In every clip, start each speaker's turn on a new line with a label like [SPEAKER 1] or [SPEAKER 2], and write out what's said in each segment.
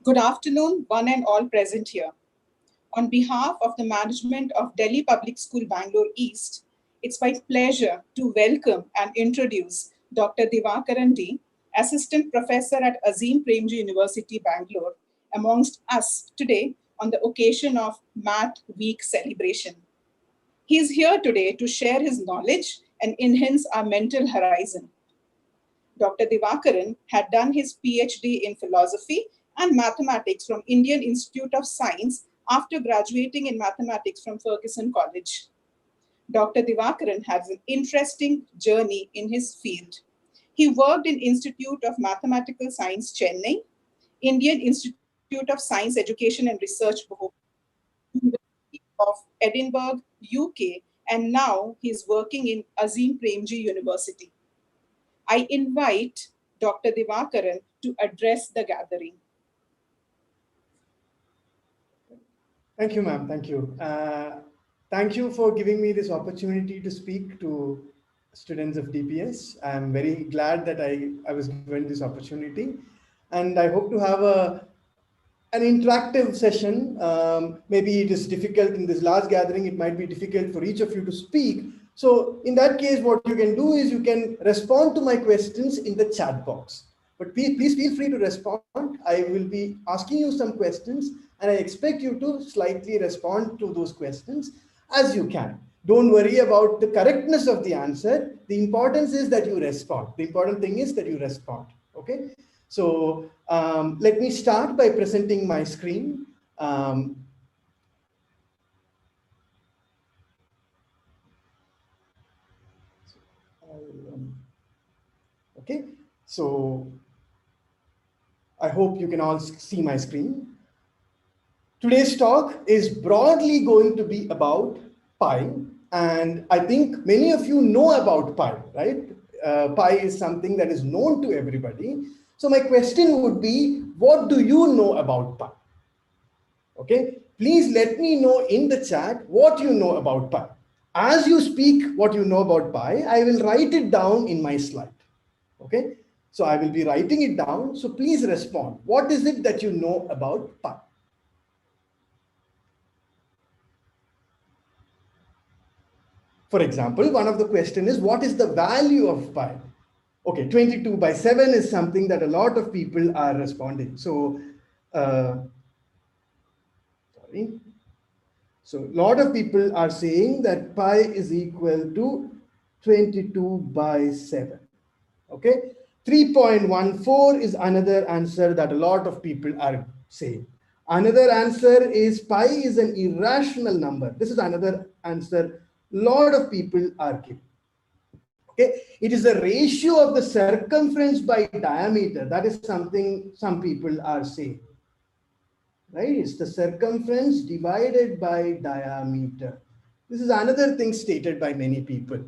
[SPEAKER 1] Good afternoon, one and all present here. On behalf of the management of Delhi Public School Bangalore East, it's my pleasure to welcome and introduce Dr. Divakaran D, Assistant Professor at Azim Premji University, Bangalore, amongst us today on the occasion of Math Week celebration. He is here today to share his knowledge and enhance our mental horizon. Dr. Divakaran had done his PhD in philosophy and mathematics from Indian Institute of Science after graduating in mathematics from Ferguson College. Dr. Divakaran has an interesting journey in his field. He worked in Institute of Mathematical Science, Chennai, Indian Institute of Science Education and Research, Bombay, University of Edinburgh, UK, and now he's working in Azim Premji University. I invite Dr. Divakaran to address the gathering.
[SPEAKER 2] Thank you, ma'am. Thank you. Thank you for giving me this opportunity to speak to students of DPS. I'm very glad that I was given this opportunity. And I hope to have an interactive session. Maybe it is difficult in this large gathering. It might be difficult for each of you to speak. So in that case, what you can do is you can respond to my questions in the chat box. But please feel free to respond. I will be asking you some questions and I expect you to slightly respond to those questions as you can. Don't worry about the correctness of the answer. The importance is that you respond. The important thing is that you respond. Okay. So let me start by presenting my screen. Okay, so I hope you can all see my screen. Today's talk is broadly going to be about pi, and I think many of you know about pi, right? Pi is something that is known to everybody. So my question would be, what do you know about pi? Okay, please let me know in the chat what you know about pi. As you speak what you know about pi, I will write it down in my slide. Okay, so I will be writing it down. So please respond. What is it that you know about pi? For example, one of the question is, what is the value of pi? Okay, 22 by 7 is something that a lot of people are responding. So, sorry. So a lot of people are saying that pi is equal to 22 by 7. Okay, 3.14 is another answer that a lot of people are saying. Another answer is pi is an irrational number. This is another answer a lot of people are giving. Okay, it is the ratio of the circumference by diameter. That is something some people are saying. Right, it's the circumference divided by diameter. This is another thing stated by many people.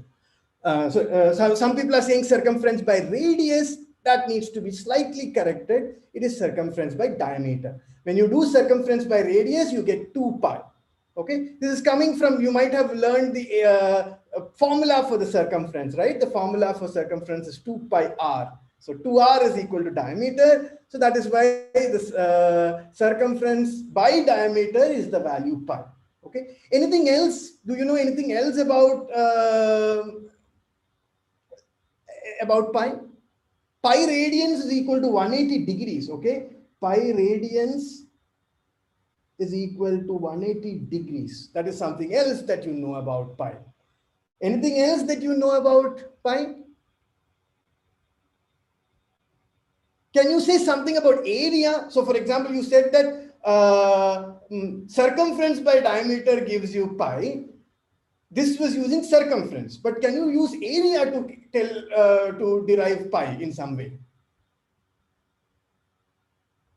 [SPEAKER 2] So some people are saying circumference by radius. That needs to be slightly corrected. It is circumference by diameter. When you do circumference by radius, you get 2 pi. Okay, this is coming from, you might have learned the formula for the circumference, right? The formula for circumference is 2 pi r. So 2r is equal to diameter. So that is why this circumference by diameter is the value pi. Okay. Anything else? Do you know anything else about pi? Pi radians is equal to 180 degrees. Okay. Pi radians is equal to 180 degrees. That is something else that you know about pi. Anything else that you know about pi? Can you say something about area? So for example, you said that circumference by diameter gives you pi. This was using circumference, but can you use area to tell to derive pi in some way?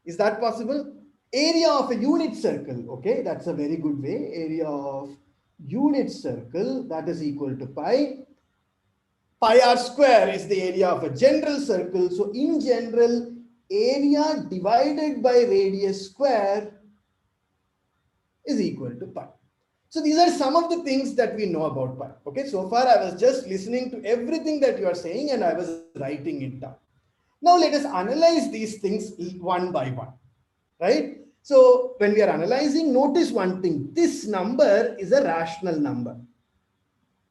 [SPEAKER 2] Is that possible? Area of a unit circle, okay, that's a very good way. Area of unit circle, that is equal to pi. Pi r square is the area of a general circle. So in general, area divided by radius square is equal to pi. So these are some of the things that we know about pi. Okay, so far I was just listening to everything that you are saying and I was writing it down. Now let us analyze these things one by one. right? So when we are analyzing, notice one thing, this number is a rational number.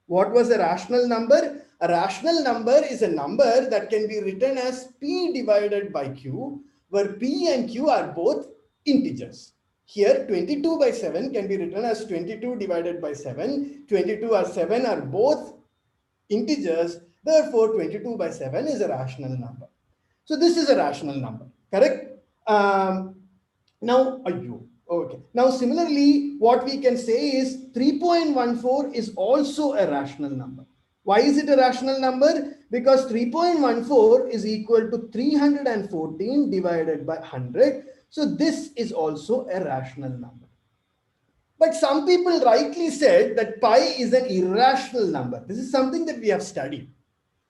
[SPEAKER 2] What was a rational number? A rational number is a number that can be written as P divided by Q, where P and Q are both integers. Here 22 by 7 can be written as 22 divided by 7. 22 or 7 are both integers. Therefore, 22 by 7 is a rational number. So this is a rational number, correct? Now, okay. Now, similarly, what we can say is 3.14 is also a rational number. Why is it a rational number? Because 3.14 is equal to 314 divided by 100. So this is also a rational number. But some people rightly said that pi is an irrational number. This is something that we have studied.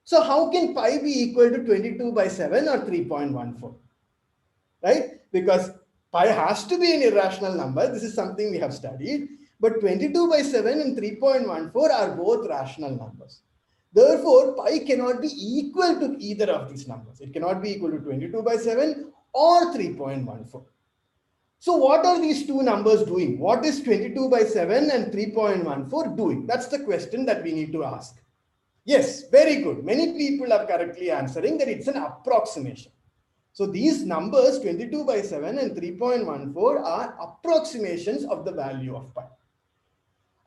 [SPEAKER 2] So how can pi be equal to 22 by 7 or 3.14? Right? Because pi has to be an irrational number. This is something we have studied. But 22 by 7 and 3.14 are both rational numbers. Therefore, pi cannot be equal to either of these numbers. It cannot be equal to 22 by 7 or 3.14. So what are these two numbers doing? What is 22 by 7 and 3.14 doing? That's the question that we need to ask. Yes, very good. Many people are correctly answering that it's an approximation. So these numbers 22 by 7 and 3.14 are approximations of the value of pi.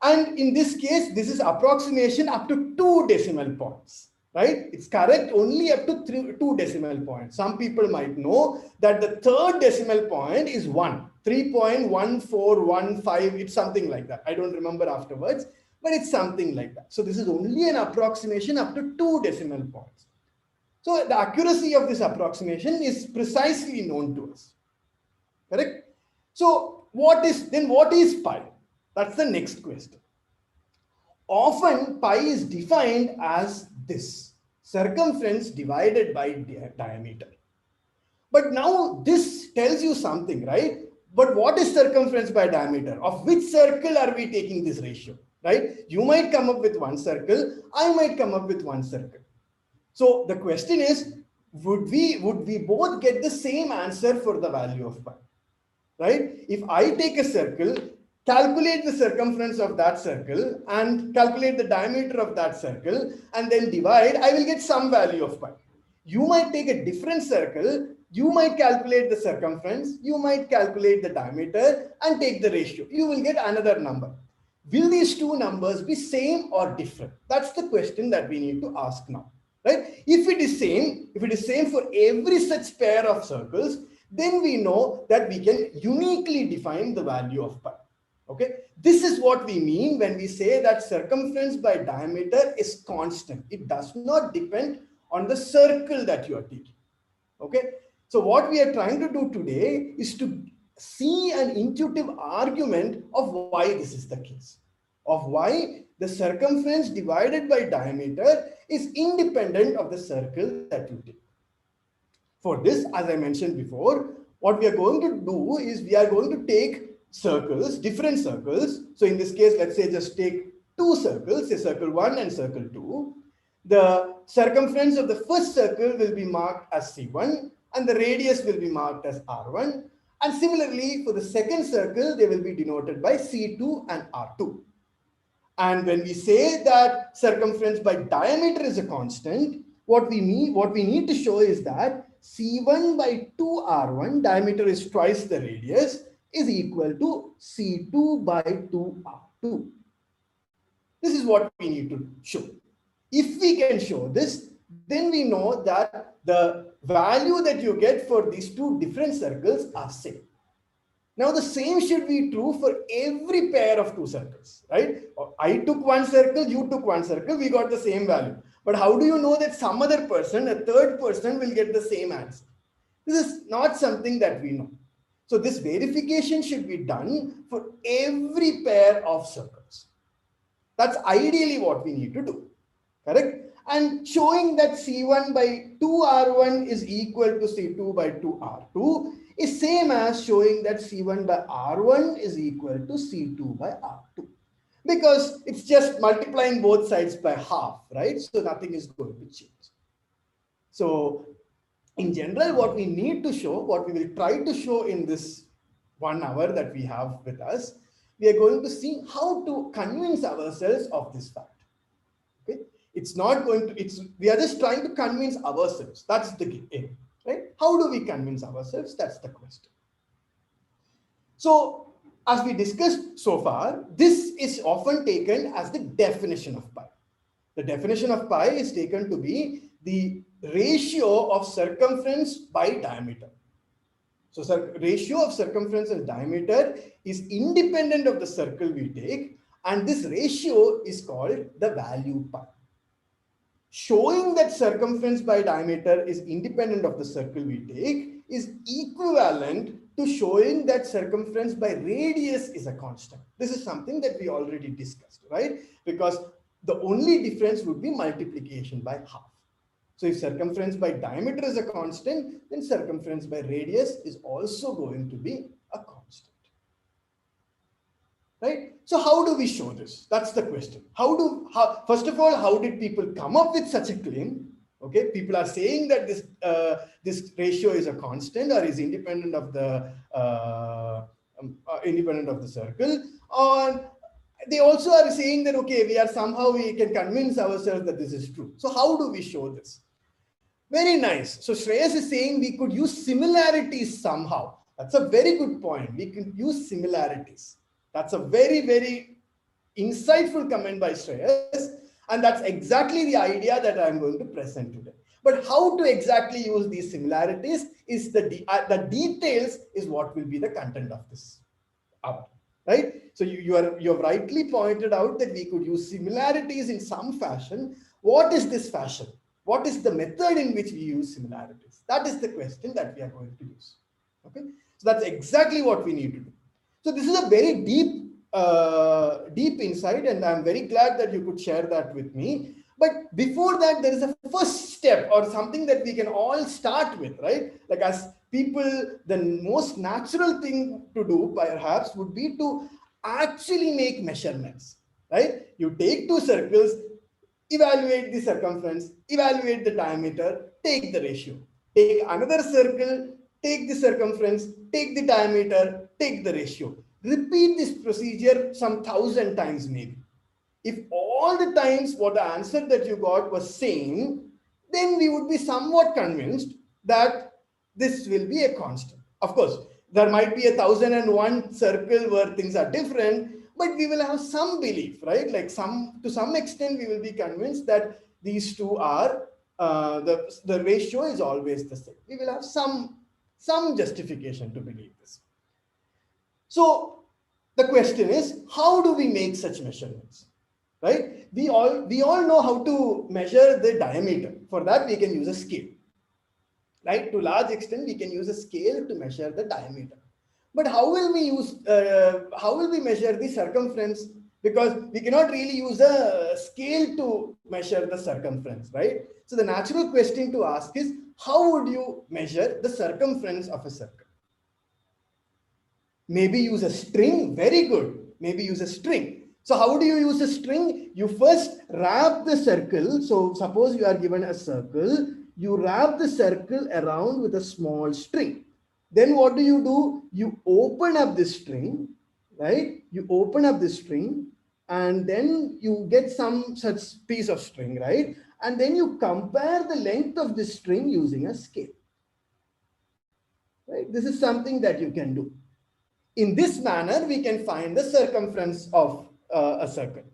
[SPEAKER 2] And in this case, this is approximation up to 2 decimal points, right? It's correct only up to 2 decimal points. Some people might know that the third decimal point is 1, 3.1415. It's something like that. I don't remember afterwards, but it's something like that. So this is only an approximation up to 2 decimal points. So the accuracy of this approximation is precisely known to us, correct? So what is pi? That's the next question. Often pi is defined as this, circumference divided by diameter. But now this tells you something, right? But what is circumference by diameter? Of which circle are we taking this ratio, right? You might come up with one circle, I might come up with one circle. So the question is, would we both get the same answer for the value of pi, right? If I take a circle, calculate the circumference of that circle and calculate the diameter of that circle and then divide, I will get some value of pi. You might take a different circle, you might calculate the circumference, you might calculate the diameter and take the ratio. You will get another number. Will these two numbers be same or different? That's the question that we need to ask now. Right? If it is same for every such pair of circles, then we know that we can uniquely define the value of pi. Okay, this is what we mean when we say that circumference by diameter is constant. It does not depend on the circle that you are taking. Okay, so what we are trying to do today is to see an intuitive argument of why this is the case, of why the circumference divided by diameter is independent of the circle that you take. For this, as I mentioned before, what we are going to do is we are going to take circles, different circles. So in this case, let's say just take 2 circles, say circle 1 and circle 2. The circumference of the first circle will be marked as C1 and the radius will be marked as R1. And similarly, for the second circle, they will be denoted by C2 and R2. And when we say that circumference by diameter is a constant, what we need to show is that C1 by 2R1, diameter is twice the radius, is equal to C2 by 2R2. This is what we need to show. If we can show this, then we know that the value that you get for these two different circles are same. Now the same should be true for every pair of 2 circles, right? I took one circle, you took one circle, we got the same value. But how do you know that some other person, a third person, will get the same answer? This is not something that we know. So this verification should be done for every pair of circles. That's ideally what we need to do, correct? And showing that C1 by 2R1 is equal to C2 by 2R2 is same as showing that C1 by R1 is equal to C2 by R2. Because it's just multiplying both sides by half, right? So nothing is going to change. So in general, what we need to show, what we will try to show in this 1 hour that we have with us, we are going to see how to convince ourselves of this fact. Okay, it's not going to, it's, we are just trying to convince ourselves. That's the aim, right? How do we convince ourselves? That's the question. So as we discussed so far, this is often taken as the definition of pi. The definition of pi is taken to be the ratio of circumference by diameter. So ratio of circumference and diameter is independent of the circle we take, and this ratio is called the value pi. Showing that circumference by diameter is independent of the circle we take is equivalent to showing that circumference by radius is a constant. This is something that we already discussed, right? Because the only difference would be multiplication by half. So if circumference by diameter is a constant, then circumference by radius is also going to be a constant. Right? So how do we show this? That's the question. First of all, how did people come up with such a claim? Okay, people are saying that this ratio is a constant or is independent of the circle, or they also are saying that okay, we can convince ourselves that this is true. So how do we show this? Very nice. So Shreyas is saying we could use similarities somehow. That's a very good point. We could use similarities. That's a very, very insightful comment by Shreyas. And that's exactly the idea that I'm going to present today. But how to exactly use these similarities is the details is what will be the content of this hour, right? So you have rightly pointed out that we could use similarities in some fashion. What is this fashion? What is the method in which we use similarities? That is the question that we are going to use. Okay, so that's exactly what we need to do. So this is a very deep insight, and I'm very glad that you could share that with me. But before that, there is a first step or something that we can all start with, right? Like as people, the most natural thing to do perhaps would be to actually make measurements, right? You take two circles, evaluate the circumference, evaluate the diameter, take the ratio. Take another circle, take the circumference, take the diameter, take the ratio. Repeat this procedure some 1,000 times maybe. If all the times what the answer that you got was same, then we would be somewhat convinced that this will be a constant. Of course, there might be 1,001 circle where things are different, but we will have some belief, right? Like to some extent, we will be convinced that these two are, the ratio is always the same. We will have some justification to believe this. So the question is, how do we make such measurements? Right? We all know how to measure the diameter. For that, we can use a scale. Right? To a large extent, we can use a scale to measure the diameter. But how will we measure the circumference? Because we cannot really use a scale to measure the circumference, right? So the natural question to ask is, how would you measure the circumference of a circle? Maybe use a string. Very good. Maybe use a string. So how do you use a string? You first wrap the circle. So suppose you are given a circle, you wrap the circle around with a small string. Then what do? You open up this string, right? You open up this string and then you get some such piece of string, right? And then you compare the length of this string using a scale, right? This is something that you can do. In this manner, we can find the circumference of a circle.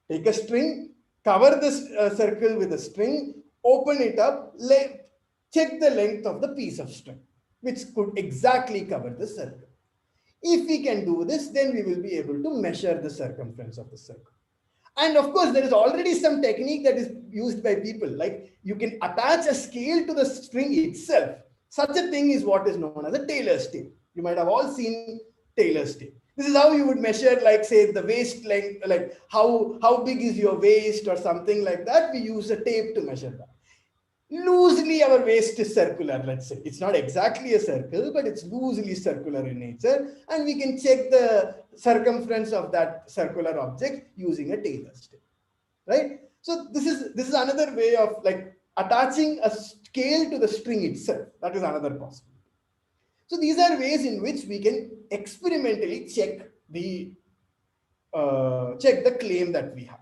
[SPEAKER 2] Take a string, cover this circle with a string, open it up, check the length of the piece of string, which could exactly cover the circle. If we can do this, then we will be able to measure the circumference of the circle. And of course, there is already some technique that is used by people. Like you can attach a scale to the string itself. Such a thing is what is known as a Taylor's tape. You might have all seen Taylor's tape. This is how you would measure, like say the waist length, like how big is your waist or something like that. We use a tape to measure that. Loosely our waist is circular, let's say. It's not exactly a circle, but it's loosely circular in nature. And we can check the circumference of that circular object using a Taylor's tape, right? So this is another way of like attaching a scale to the string itself. That is another possibility. So these are ways in which we can experimentally check the claim that we have.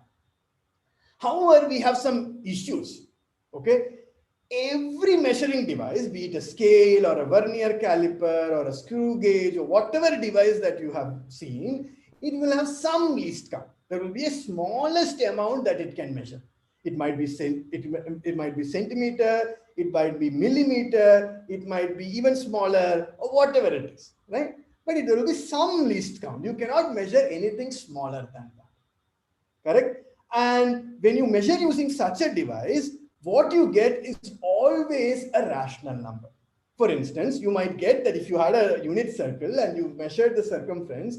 [SPEAKER 2] However, we have some issues. Okay, every measuring device, be it a scale or a vernier caliper or a screw gauge or whatever device that you have seen, it will have some least count. There will be a smallest amount that it can measure. It might be it might be centimeter, it might be millimeter, it might be even smaller, or whatever it is, right? But there will be some least count. You cannot measure anything smaller than that. Correct? And when you measure using such a device, what you get is always a rational number. For instance, you might get that if you had a unit circle and you measured the circumference,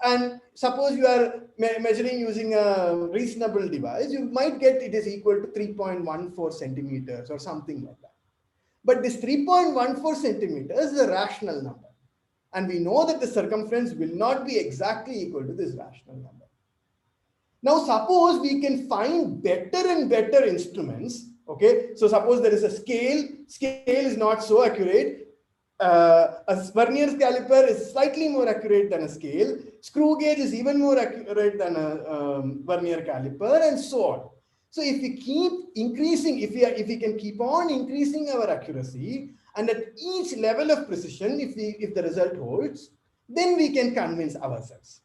[SPEAKER 2] and suppose you are measuring using a reasonable device, you might get it is equal to 3.14 centimeters or something like that. But this 3.14 centimeters is a rational number. And we know that the circumference will not be exactly equal to this rational number. Now, suppose we can find better and better instruments. Okay, so suppose there is a scale is not so accurate. A vernier caliper is slightly more accurate than a scale. Screw gauge is even more accurate than a vernier caliper, and so on. So if we keep increasing, if we can keep on increasing our accuracy, and at each level of precision, if the result holds, then we can convince ourselves,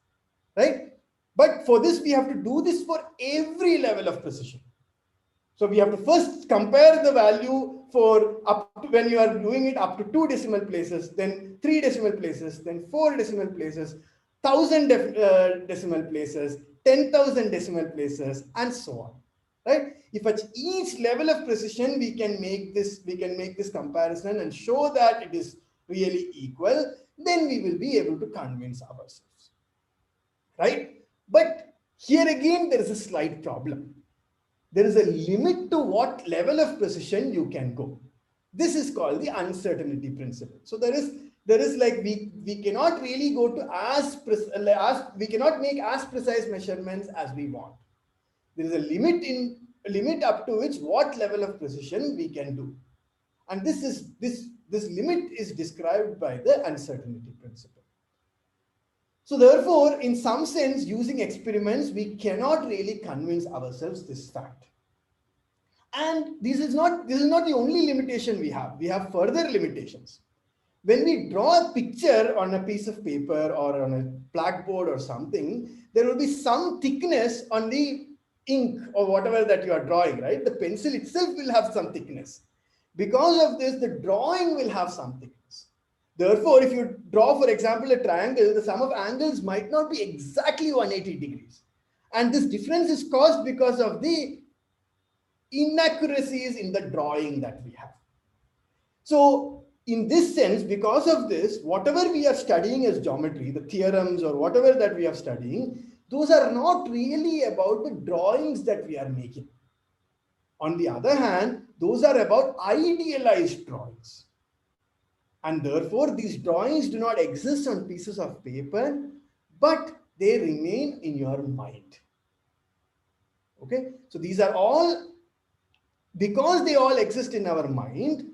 [SPEAKER 2] right? But for this, we have to do this for every level of precision. So we have to first compare the value for up to when you are doing it up to 2 decimal places, then 3 decimal places, then 4 decimal places, 1,000 decimal places, 10,000 decimal places, and so on. Right? If at each level of precision we can make this comparison and show that it is really equal, then we will be able to convince ourselves. Right? But here again, there is a slight problem. There is a limit to what level of precision you can go. This is called the uncertainty principle. So there is like we cannot really go to we cannot make as precise measurements as we want. There is a limit up to which what level of precision we can do, and this limit is described by the uncertainty principle. So therefore, in some sense, using experiments, we cannot really convince ourselves this fact. And this is not the only limitation we have. We have further limitations. When we draw a picture on a piece of paper or on a blackboard or something, there will be some thickness on the ink or whatever that you are drawing, right? The pencil itself will have some thickness. Because of this, the drawing will have some thickness. Therefore, if you draw, for example, a triangle, the sum of angles might not be exactly 180 degrees. And this difference is caused because of the inaccuracies in the drawing that we have. So, in this sense, because of this, whatever we are studying as geometry, the theorems or whatever that we are studying, those are not really about the drawings that we are making. On the other hand, those are about idealized drawings. And therefore, these drawings do not exist on pieces of paper, but they remain in your mind. Okay, so these are all, because they all exist in our mind,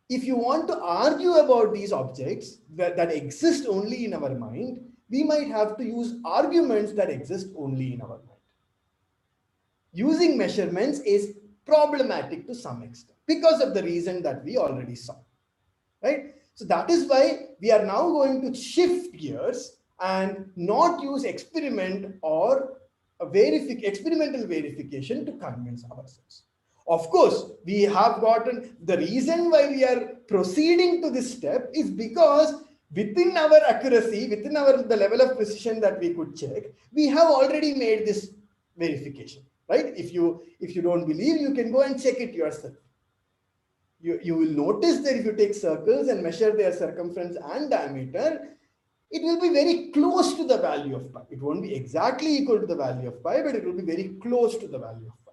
[SPEAKER 2] if you want to argue about these objects that exist only in our mind, we might have to use arguments that exist only in our mind. Using measurements is problematic to some extent because of the reason that we already saw, right? So that is why we are now going to shift gears and not use experiment or experimental verification to convince ourselves. Of course, we have gotten the reason why we are proceeding to this step is because within our accuracy, within the level of precision that we could check, we have already made this verification, right? If you don't believe, you can go and check it yourself. You will notice that if you take circles and measure their circumference and diameter, it will be very close to the value of pi. It won't be exactly equal to the value of pi, but it will be very close to the value of pi.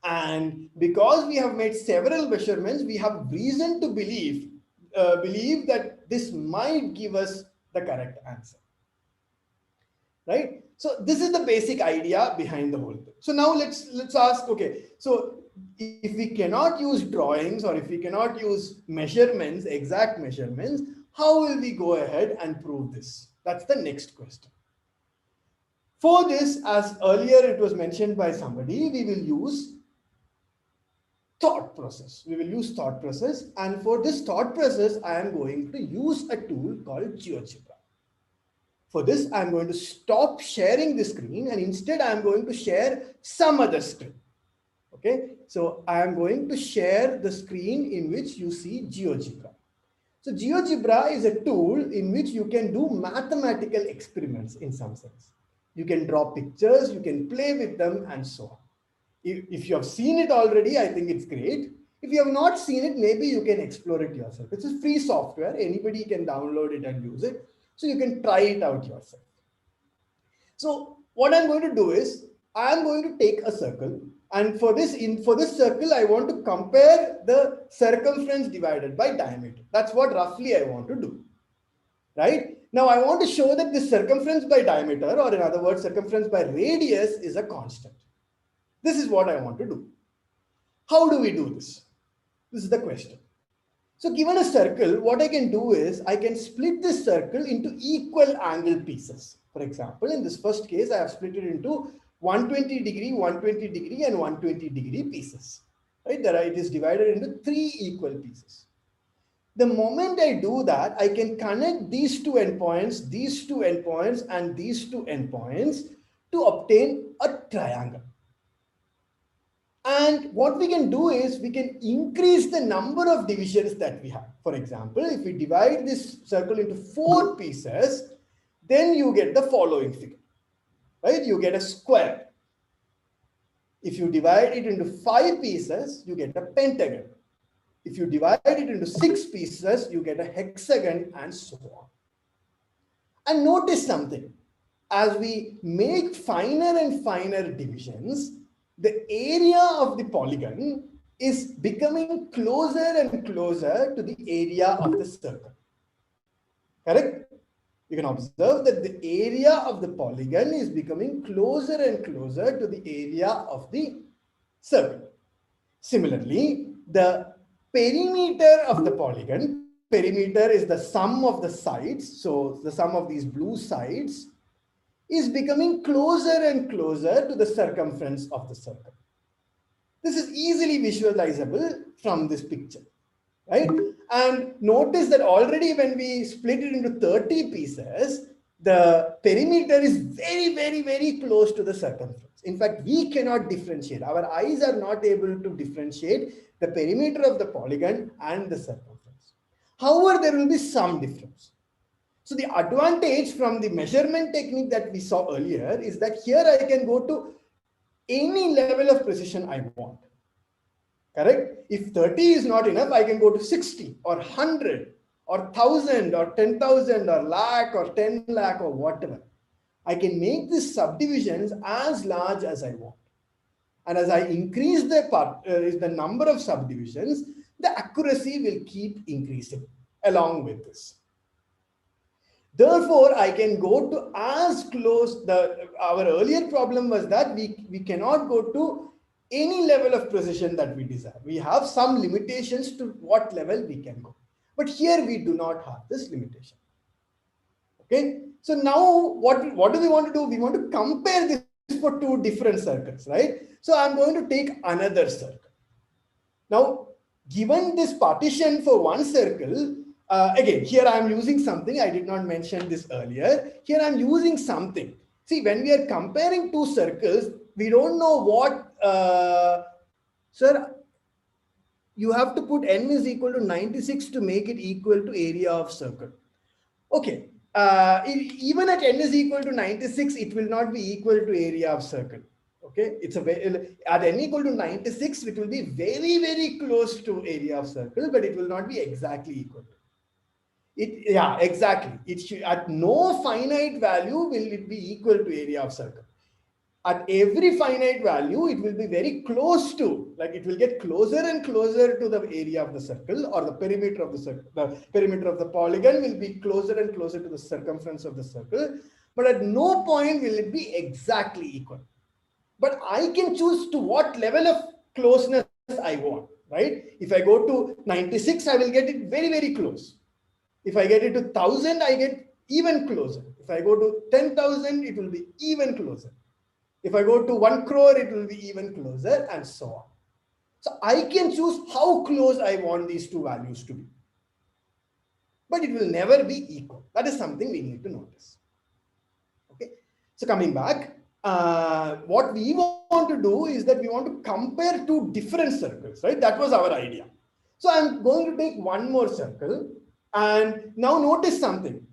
[SPEAKER 2] And because we have made several measurements, we have reason to believe that this might give us the correct answer. Right? So this is the basic idea behind the whole thing. So now let's ask, okay, so if we cannot use drawings or if we cannot use measurements, exact measurements, how will we go ahead and prove this? That's the next question. For this, as earlier it was mentioned by somebody, we will use thought process. We will use thought process, and for this thought process, I am going to use a tool called GeoGebra. For this, I am going to stop sharing the screen and instead I am going to share some other screen. Okay, so I am going to share the screen in which you see GeoGebra. So GeoGebra is a tool in which you can do mathematical experiments in some sense. You can draw pictures, you can play with them, and so on. If you have seen it already, I think it's great. If you have not seen it, maybe you can explore it yourself. It's a free software. Anybody can download it and use it. So you can try it out yourself. So what I'm going to do is I'm going to take a circle, and for this circle I want to compare the circumference divided by diameter. That's what roughly I want to do. Right? Now I want to show that the circumference by diameter, or in other words circumference by radius, is a constant. This is what I want to do. How do we do this? This is the question. So given a circle, what I can do is I can split this circle into equal angle pieces. For example, in this first case, I have split it into 120 degree, 120 degree, and 120 degree pieces. Right? It is divided into 3 equal pieces. The moment I do that, I can connect these 2 endpoints, these 2 endpoints, and these 2 endpoints to obtain a triangle. And what we can do is we can increase the number of divisions that we have. For example, if we divide this circle into 4 pieces, then you get the following figure, right? You get a square. If you divide it into 5 pieces, you get a pentagon. If you divide it into 6 pieces, you get a hexagon, and so on. And notice something. As we make finer and finer divisions, the area of the polygon is becoming closer and closer to the area of the circle. Correct? You can observe that the area of the polygon is becoming closer and closer to the area of the circle. Similarly, the perimeter of the polygon, perimeter is the sum of the sides, so the sum of these blue sides, is becoming closer and closer to the circumference of the circle. This is easily visualizable from this picture, right? And notice that already when we split it into 30 pieces, the perimeter is very, very, very close to the circumference. In fact, we cannot differentiate. Our eyes are not able to differentiate the perimeter of the polygon and the circumference. However, there will be some difference. So the advantage from the measurement technique that we saw earlier is that here I can go to any level of precision I want. Correct? If 30 is not enough, I can go to 60 or 100 or 1000 or 10,000 or lakh or 10 lakh or whatever. I can make these subdivisions as large as I want. And as I increase the number of subdivisions, the accuracy will keep increasing along with this. Therefore, I can go to as close, our earlier problem was that we cannot go to any level of precision that we desire. We have some limitations to what level we can go. But here we do not have this limitation. Okay. So now what do we want to do? We want to compare this for 2 different circles, right? So I'm going to take another circle. Now, given this partition for one circle, again, here I am using something. I did not mention this earlier. Here I am using something. See, when we are comparing 2 circles, we don't know what, sir, you have to put n is equal to 96 to make it equal to area of circle. Okay. Even at n is equal to 96, it will not be equal to area of circle. Okay. At n equal to 96, it will be very, very close to area of circle, but it will not be exactly equal. Yeah, exactly. It should, at no finite value will it be equal to area of circle. At every finite value, it will be very close to, like it will get closer and closer to the area of the circle, or the perimeter of the circle. The perimeter of the polygon will be closer and closer to the circumference of the circle, but at no point will it be exactly equal. But I can choose to what level of closeness I want, right? If I go to 96, I will get it very, very close. If I get it to 1000, I get even closer. If I go to 10,000, it will be even closer. If I go to 1 crore, it will be even closer, and so on. So I can choose how close I want these two values to be. But it will never be equal. That is something we need to notice. Okay. So coming back, what we want to do is that we want to compare two different circles, right? That was our idea. So I'm going to take one more circle, and now notice something.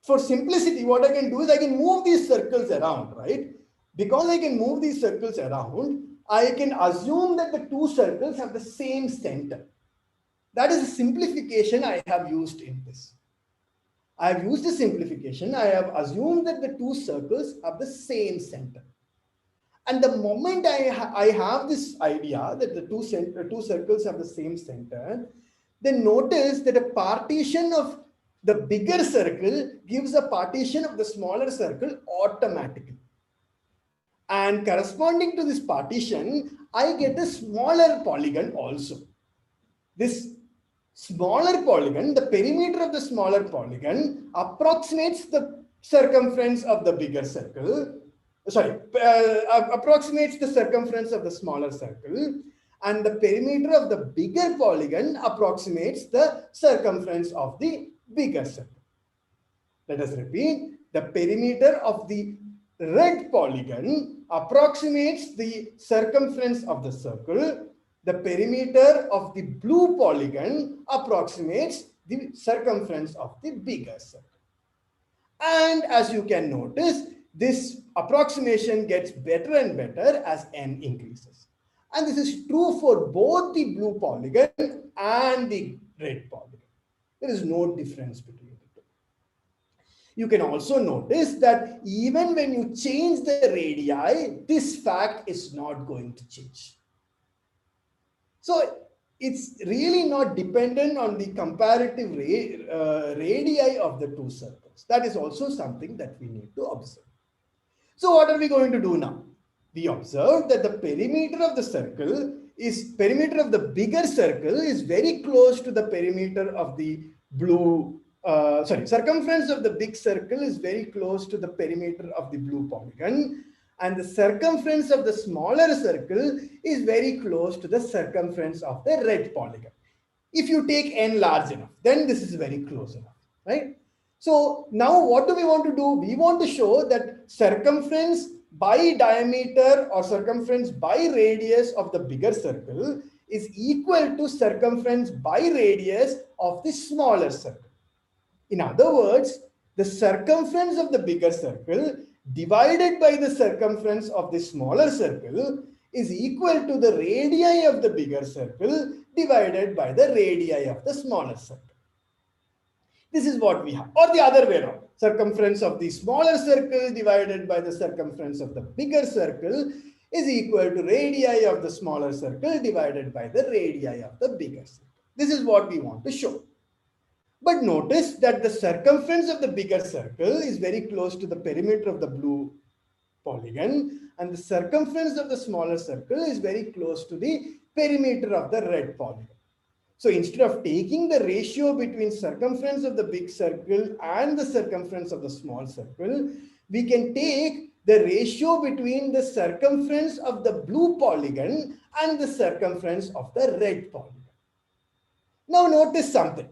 [SPEAKER 2] For simplicity, what I can do is I can move these circles around, right? Because I can move these circles around, I can assume that the two circles have the same center. That is a simplification I have used in this. I have used a simplification. I have assumed that the two circles have the same center. And the moment I have this idea that the two circles have the same center, then notice that a partition of the bigger circle gives a partition of the smaller circle automatically. And corresponding to this partition, I get a smaller polygon also. This smaller polygon, the perimeter of the smaller polygon approximates the circumference of the bigger circle. Approximates the circumference of the smaller circle, and the perimeter of the bigger polygon approximates the circumference of the bigger circle. Let us repeat. The perimeter of the red polygon approximates the circumference of the circle. The perimeter of the blue polygon approximates the circumference of the bigger circle. And as you can notice, this approximation gets better and better as n increases. And this is true for both the blue polygon and the red polygon. There is no difference between the two. You can also notice that even when you change the radii, this fact is not going to change. So it's really not dependent on the comparative radii of the two circles. That is also something that we need to observe. So what are we going to do now? We observe that the perimeter of the bigger circle is very close to the perimeter of the circumference of the big circle is very close to the perimeter of the blue polygon, and the circumference of the smaller circle is very close to the circumference of the red polygon. If you take n large enough, then this is very close enough, right? So now what do we want to do? We want to show that circumference by diameter or circumference by radius of the bigger circle is equal to circumference by radius of the smaller circle. In other words, the circumference of the bigger circle divided by the circumference of the smaller circle is equal to the radii of the bigger circle divided by the radii of the smaller circle. This is what we have. Or the other way around. Circumference of the smaller circle divided by the circumference of the bigger circle is equal to radii of the smaller circle divided by the radii of the bigger circle. This is what we want to show. But notice that the circumference of the bigger circle is very close to the perimeter of the blue polygon, and the circumference of the smaller circle is very close to the perimeter of the red polygon. So instead of taking the ratio between circumference of the big circle and the circumference of the small circle, we can take the ratio between the circumference of the blue polygon and the circumference of the red polygon. Now notice something.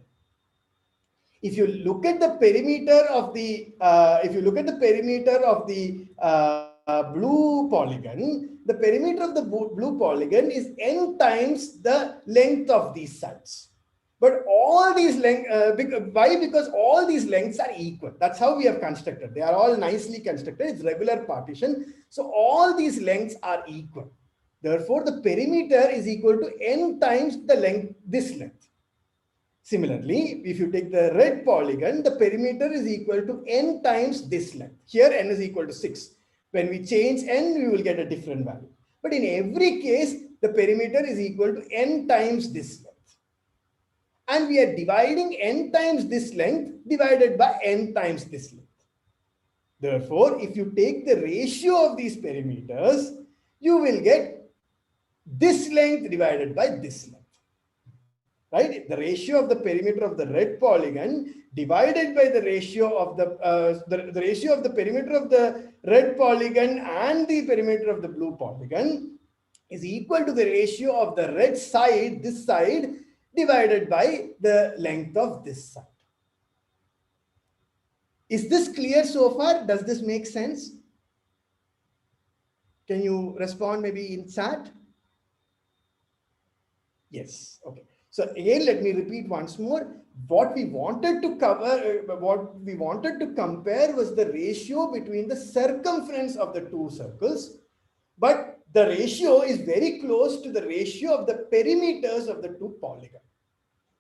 [SPEAKER 2] If you look at the perimeter of the blue polygon, the perimeter of the blue polygon is n times the length of these sides. But all these lengths, why? Because all these lengths are equal. That's how we have constructed. They are all nicely constructed. It's regular partition. So all these lengths are equal. Therefore, the perimeter is equal to n times the length, this length. Similarly, if you take the red polygon, the perimeter is equal to n times this length. Here, n is equal to 6. When we change n, we will get a different value. But in every case, the perimeter is equal to n times this length. And we are dividing n times this length divided by n times this length. Therefore, if you take the ratio of these perimeters, you will get this length divided by this length. Right? The ratio of the perimeter of the red polygon divided by the ratio of the ratio of the perimeter of the red polygon and the perimeter of the blue polygon is equal to the ratio of the red side, this side, divided by the length of this side. Is this clear so far? Does this make sense? Can you respond maybe in chat? Yes. Okay. So again, let me repeat once more. What we wanted to cover, what we wanted to compare was the ratio between the circumference of the two circles, but the ratio is very close to the ratio of the perimeters of the two polygons.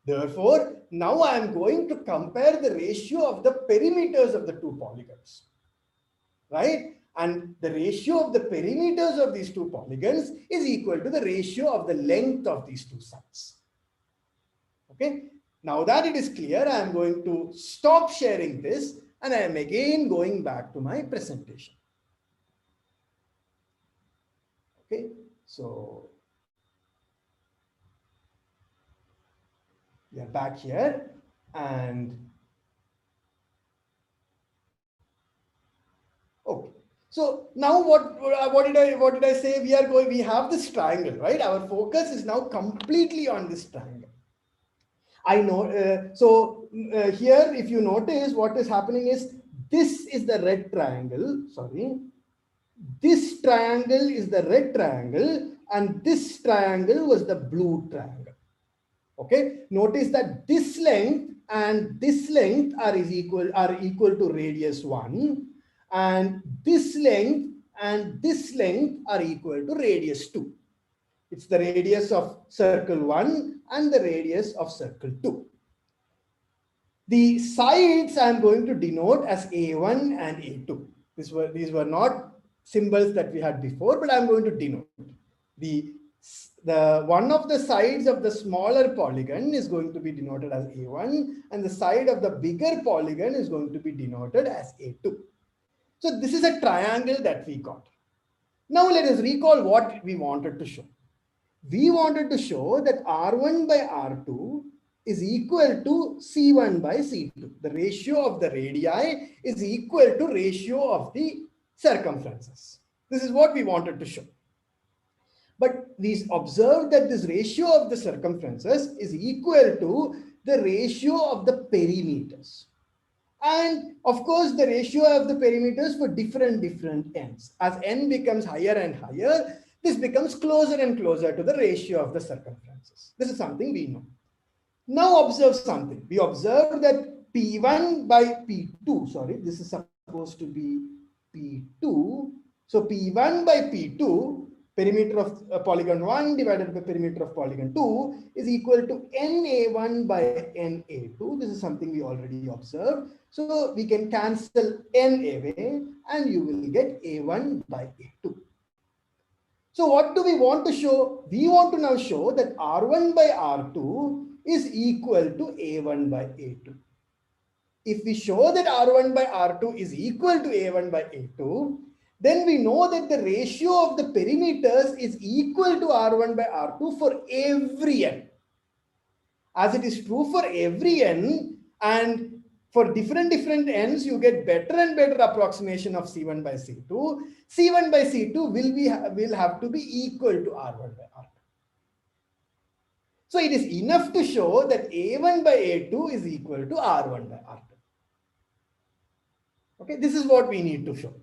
[SPEAKER 2] Therefore, now I am going to compare the ratio of the perimeters of the two polygons, right? And the ratio of the perimeters of these two polygons is equal to the ratio of the length of these two sides. Okay. Now that it is clear, I am going to stop sharing this and I am again going back to my presentation. Okay. So we are back here and okay. So now what did I say? We have this triangle, right? Our focus is now completely on this triangle. I know. Here, if you notice, what is happening is this is the red triangle. Sorry, this triangle is the red triangle, and this triangle was the blue triangle. Okay. Notice that this length and this length are equal to radius 1, and this length and this length are equal to radius 2. It's the radius of circle 1 and the radius of circle 2. The sides I'm going to denote as A1 and A2. These were not symbols that we had before, but I'm going to denote. The one of the sides of the smaller polygon is going to be denoted as A1, and the side of the bigger polygon is going to be denoted as A2. So this is a triangle that we got. Now let us recall what we wanted to show. We wanted to show that R1 by R2 is equal to C1 by C2. The ratio of the radii is equal to ratio of the circumferences. This is what we wanted to show. But we observed that this ratio of the circumferences is equal to the ratio of the perimeters. And of course, the ratio of the perimeters for different ends. As n becomes higher and higher, this becomes closer and closer to the ratio of the circumferences. This is something we know. Now observe something. We observe that P1 by P2, sorry, this is supposed to be P2. So P1 by P2, perimeter of polygon 1 divided by perimeter of polygon 2 is equal to NA1 by NA2. This is something we already observed. So we can cancel N away and you will get A1 by A2. So what do we want to show? We want to now show that R1 by R2 is equal to A1 by A2. If we show that R1 by R2 is equal to A1 by A2, then we know that the ratio of the perimeters is equal to R1 by R2 for every n. As it is true for every n, and for different n's, you get better and better approximation of C1 by C2. C1 by C2 will have to be equal to R1 by R2. So it is enough to show that A1 by A2 is equal to R1 by R2. Okay, this is what we need to show.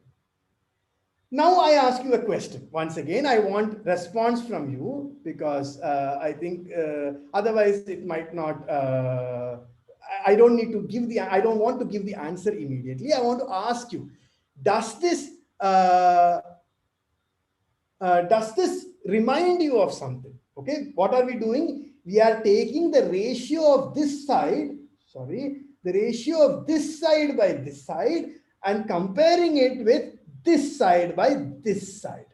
[SPEAKER 2] Now I ask you a question. Once again, I want response from you because I think otherwise it might not. I don't want to give the answer immediately. I want to ask you: does this remind you of something? Okay, what are we doing? We are taking the ratio of this side. Sorry, the ratio of this side by this side and comparing it with this side by this side.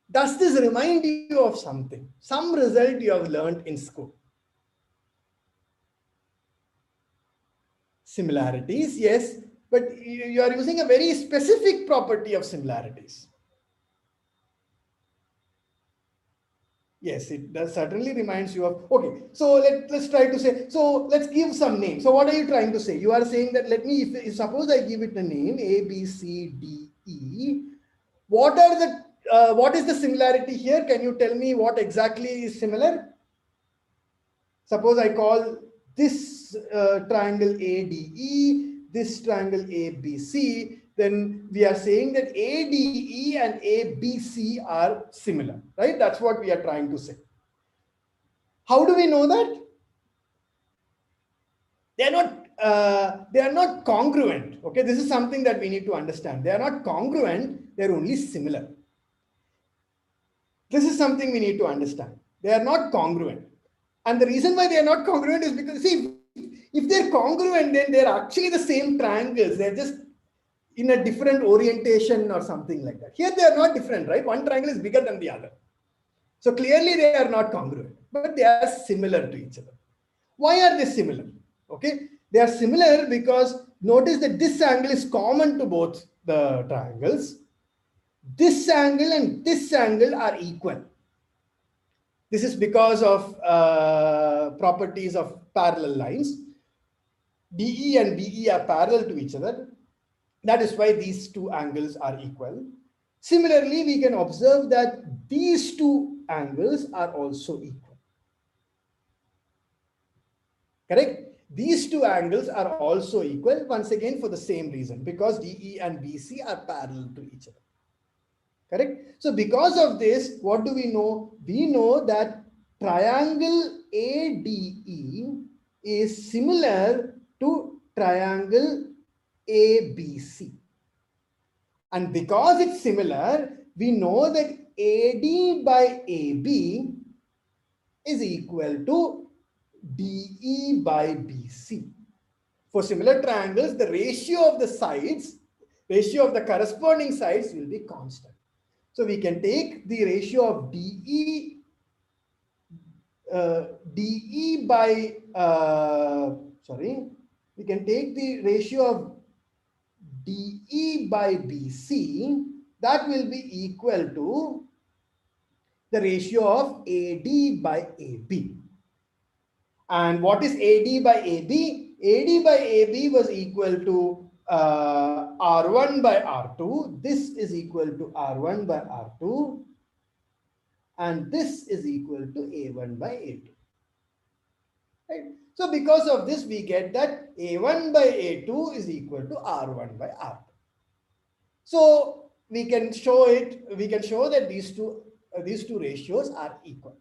[SPEAKER 2] Does this remind you of something? Some result you have learned in school? Similarities, yes, but you are using a very specific property of similarities. Yes, it does certainly reminds you of, okay, so let's try to say, so let's give some name. So what are you trying to say? You are saying that, let me, if suppose I give it a name, A, B, C, D, E, what are the, what is the similarity here? Can you tell me what exactly is similar? Suppose I call this triangle ADE, this triangle ABC, then we are saying that ADE and ABC are similar, right? That's what we are trying to say. How do we know that? They are not congruent. Okay, this is something that we need to understand. They are not congruent, they're only similar. This is something we need to understand. They are not congruent. And the reason why they are not congruent is because, see, if they're congruent, then they're actually the same triangles. They're just in a different orientation or something like that. Here they are not different, right? One triangle is bigger than the other. So clearly they are not congruent, but they are similar to each other. Why are they similar? Okay, they are similar because notice that this angle is common to both the triangles. This angle and this angle are equal. This is because of properties of parallel lines. DE and BE are parallel to each other. That is why these two angles are equal. Similarly, we can observe that these two angles are also equal. Correct? These two angles are also equal, once again for the same reason, because DE and BC are parallel to each other. Correct? So because of this, what do we know? We know that triangle ADE is similar to triangle ABC. And because it's similar, we know that AD by AB is equal to DE by BC. For similar triangles, the ratio of the sides, ratio of the corresponding sides will be constant. So we can take the ratio of DE by, we can take the ratio of DE by BC, that will be equal to the ratio of AD by AB. And what is AD by AB? AD by AB was equal to R1 by R2. This is equal to R1 by R2. And this is equal to A1 by A2. Right? So because of this, we get that A1 by A2 is equal to R1 by R2. So we can show that these two ratios are equal.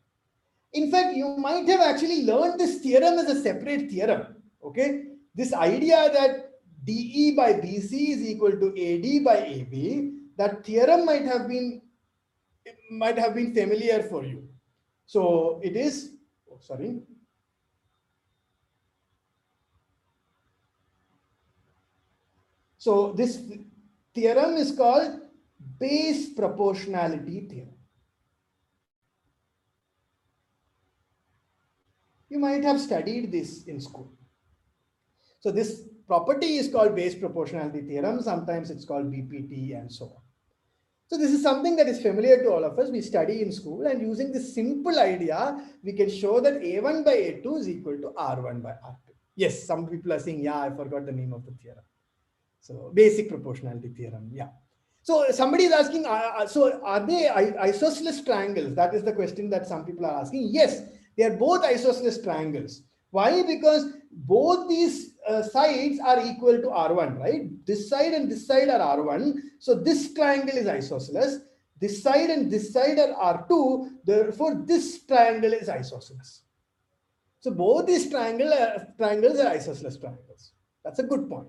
[SPEAKER 2] In fact, you might have actually learned this theorem as a separate theorem. Okay, this idea that DE by BC is equal to AD by AB, that theorem might have been familiar for you. So it is, So this theorem is called base proportionality theorem. You might have studied this in school. So this property is called base proportionality theorem. Sometimes it's called BPT and so on. So this is something that is familiar to all of us. We study in school, and using this simple idea, we can show that A1 by A2 is equal to R1 by R2. Yes, some people are saying, yeah, I forgot the name of the theorem. So basic proportionality theorem, yeah. So somebody is asking, so are they isosceles triangles? That is the question that some people are asking. Yes, they are both isosceles triangles. Why? Because both these sides are equal to R1, right? This side and this side are R1. So this triangle is isosceles. This side and this side are R2. Therefore, this triangle is isosceles. So both these triangles are isosceles triangles. That's a good point.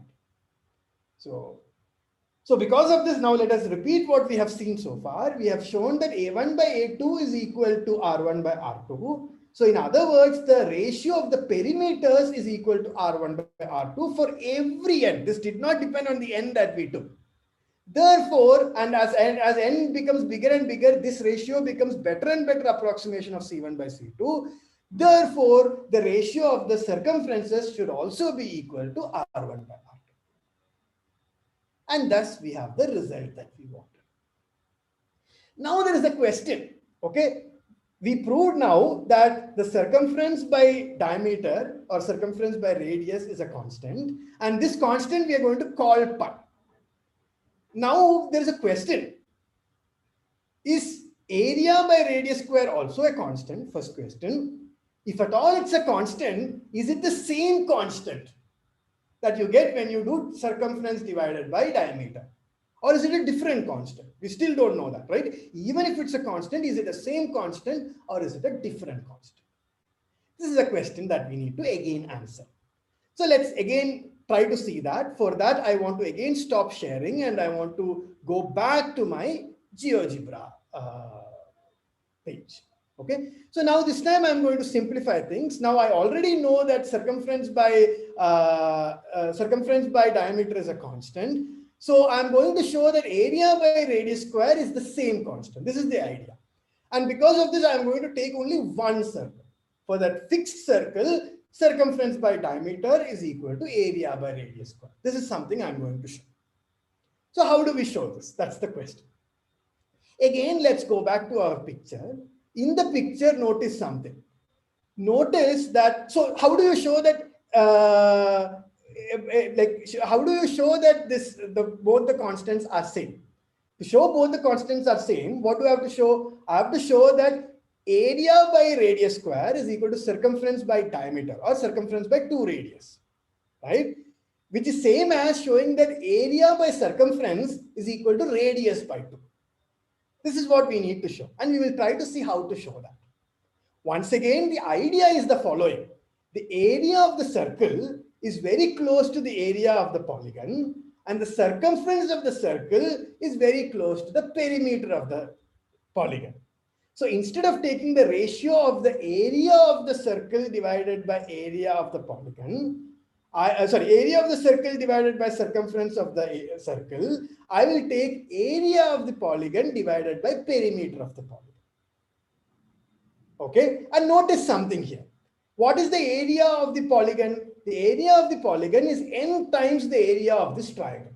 [SPEAKER 2] So because of this, now let us repeat what we have seen so far. We have shown that A1 by A2 is equal to R1 by R2. So in other words, the ratio of the perimeters is equal to R1 by R2 for every n. This did not depend on the n that we took. Therefore, and as n becomes bigger and bigger, this ratio becomes better and better approximation of C1 by C2. Therefore, the ratio of the circumferences should also be equal to R1 by R2. And thus we have the result that we wanted. Now there is a question, okay? we proved now that the circumference by diameter or circumference by radius is a constant, and this constant we are going to call pi. Now there is a question. Is area by radius square also a constant? First question. If at all it's a constant, is it the same constant that you get when you do circumference divided by diameter? Or is it a different constant? We still don't know that, right? Even if it's a constant, is it the same constant or is it a different constant? This is a question that we need to again answer. So let's again try to see that. For that, I want to again stop sharing and I want to go back to my GeoGebra page. Okay, so now this time I'm going to simplify things. Now I already know that circumference by diameter is a constant. So I'm going to show that area by radius square is the same constant. This is the idea. And because of this, I'm going to take only one circle. For that fixed circle, circumference by diameter is equal to area by radius square. This is something I'm going to show. So how do we show this? That's the question. Again, let's go back to our picture. In the picture, notice something. Notice that, so how do you show that, how do you show that both the constants are same? To show both the constants are same, what do I have to show? I have to show that area by radius square is equal to circumference by diameter or circumference by 2 radius, right? Which is same as showing that area by circumference is equal to radius by 2. This is what we need to show, and we will try to see how to show that. Once again, the idea is the following. The area of the circle is very close to the area of the polygon, and the circumference of the circle is very close to the perimeter of the polygon. So instead of taking the ratio of the area of the circle divided by area of the polygon, area of the circle divided by circumference of the circle, I will take area of the polygon divided by perimeter of the polygon. Okay, and notice something here. What is the area of the polygon? The area of the polygon is n times the area of this triangle,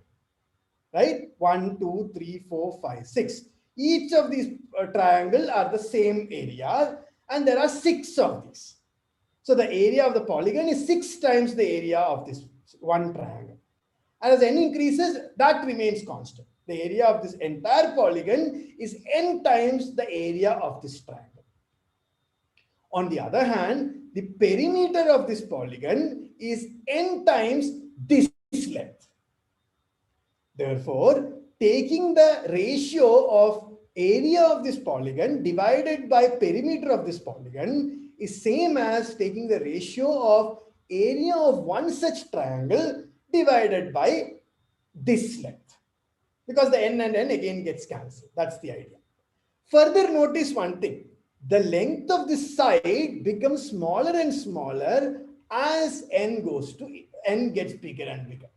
[SPEAKER 2] right? 1, 2, 3, 4, 5, 6. Each of these triangles are the same area, and there are 6 of these. So the area of the polygon is 6 times the area of this one triangle. And as n increases, that remains constant. The area of this entire polygon is n times the area of this triangle. On the other hand, the perimeter of this polygon is n times this length. Therefore, taking the ratio of area of this polygon divided by perimeter of this polygon is same as taking the ratio of area of one such triangle divided by this length. Because the n and n again gets cancelled. That's the idea. Further, notice one thing. The length of this side becomes smaller and smaller as n gets bigger and bigger.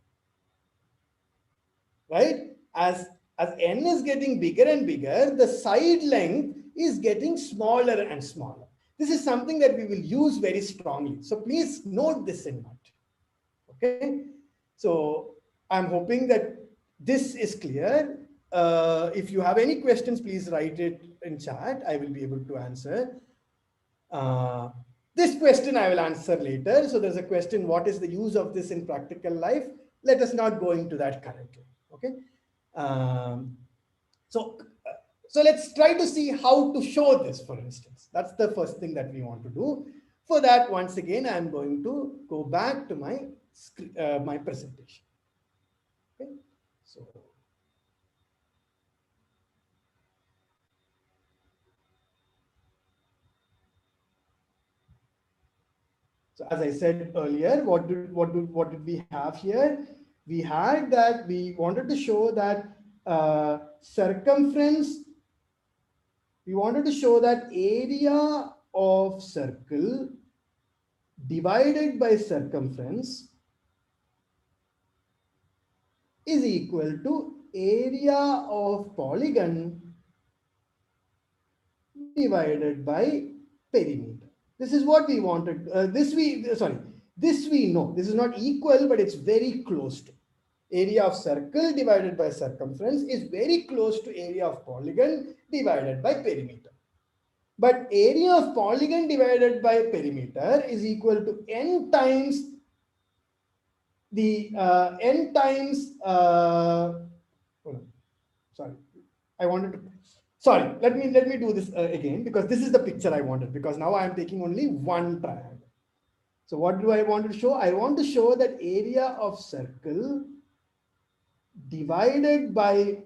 [SPEAKER 2] Right? As n is getting bigger and bigger, the side length is getting smaller and smaller. This is something that we will use very strongly. So please note this in mind. Okay? So I'm hoping that this is clear. If you have any questions, please write it in chat. I will be able to answer. This question I will answer later. So there's a question, what is the use of this in practical life? Let us not go into that currently. Okay. So let's try to see how to show this, for instance. That's the first thing that we want to do. For that, once again, I'm going to go back to my my presentation. Okay. So as I said earlier, what did we have here? We had that we wanted to show that circumference. We wanted to show that area of circle divided by circumference is equal to area of polygon divided by perimeter. This is what we wanted. This we know. This is not equal, but it's very close to. Area of circle divided by circumference is very close to area of polygon divided by perimeter. But area of polygon divided by perimeter is equal to n times the n times hold on. Sorry, I wanted to, sorry, let me do this again, because this is the picture I wanted, because now I am taking only one triangle. So what do I want to show? I want to show that area of circle divided by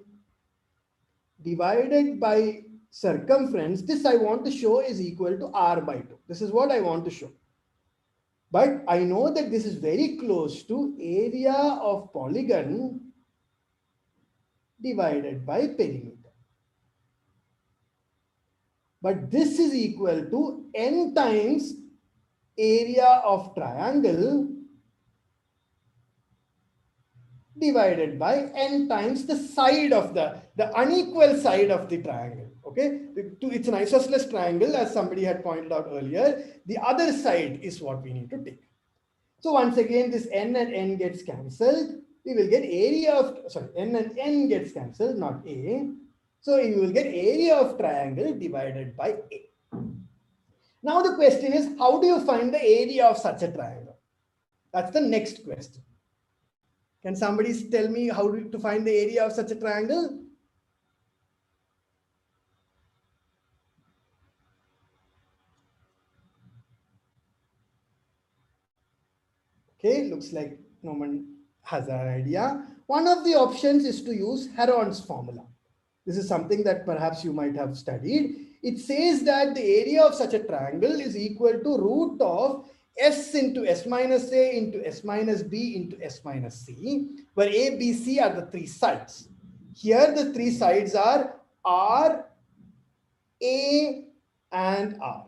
[SPEAKER 2] circumference, this I want to show is equal to r by 2. This is what I want to show. But I know that this is very close to area of polygon divided by perimeter. But this is equal to n times area of triangle divided by n times the side of the unequal side of the triangle. Okay, it's an isosceles triangle, as somebody had pointed out earlier. The other side is what we need to take. So once again, this n and n gets cancelled. We will get area of, sorry, n and n gets cancelled, not a. So you will get area of triangle divided by a. Now the question is, how do you find the area of such a triangle? That's the next question. Can somebody tell me how to find the area of such a triangle? Okay, looks like no one has an idea. One of the options is to use Heron's formula. This is something that perhaps you might have studied. It says that the area of such a triangle is equal to root of s into s minus a into s minus b into s minus c, where a, b, c are the three sides. Here the three sides are r, a, and r.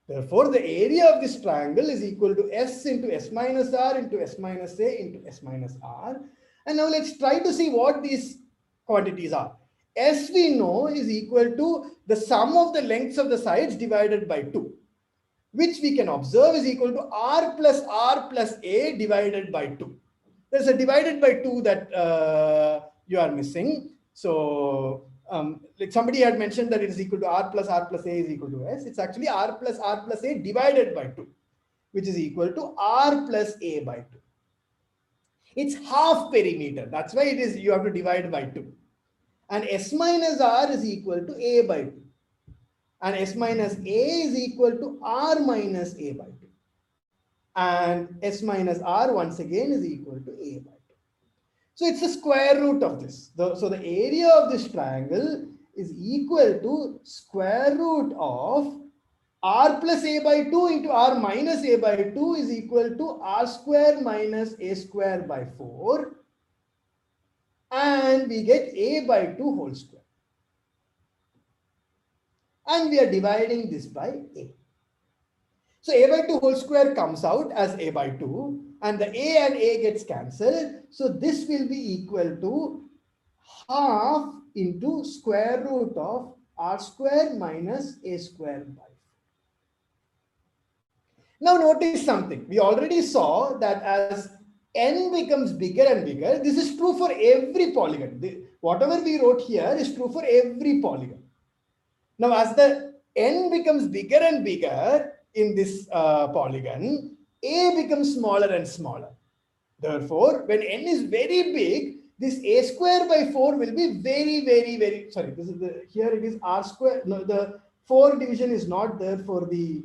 [SPEAKER 2] Therefore, the area of this triangle is equal to s into s minus r into s minus a into s minus r. And now let's try to see what these quantities are. S we know is equal to the sum of the lengths of the sides divided by 2, which we can observe is equal to r plus a divided by 2. There's a divided by 2 that you are missing. So like somebody had mentioned that it is equal to r plus a is equal to s. It's actually r plus a divided by 2, which is equal to r plus a by 2. It's half perimeter. That's why it is, you have to divide by 2. And s minus r is equal to a by 2. And s minus a is equal to r minus a by 2. And s minus r once again is equal to a by 2. So it's the square root of this. So the area of this triangle is equal to square root of r plus a by 2 into r minus a by 2 is equal to r square minus a square by 4. And we get a by 2 whole square. And we are dividing this by a. So a by 2 whole square comes out as a by 2, and the a and a gets cancelled. So this will be equal to half into square root of r square minus a square by 4. Now notice something. We already saw that as n becomes bigger and bigger, this is true for every polygon. Whatever we wrote here is true for every polygon. Now as the n becomes bigger and bigger in this polygon, a becomes smaller and smaller. Therefore, when n is very big, this a square by 4 will be very, sorry, this is here it is r square. No, the 4 division is not there for the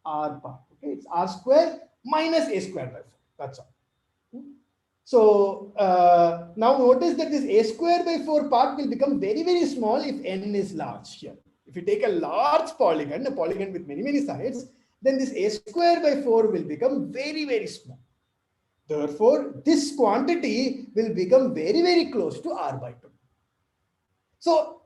[SPEAKER 2] r part. Okay, it's r square minus a square by 4. That's all. So now notice that this a square by 4 part will become very small if n is large here. If you take a large polygon, a polygon with many sides, then this a square by 4 will become very small. Therefore, this quantity will become very close to r by 2. So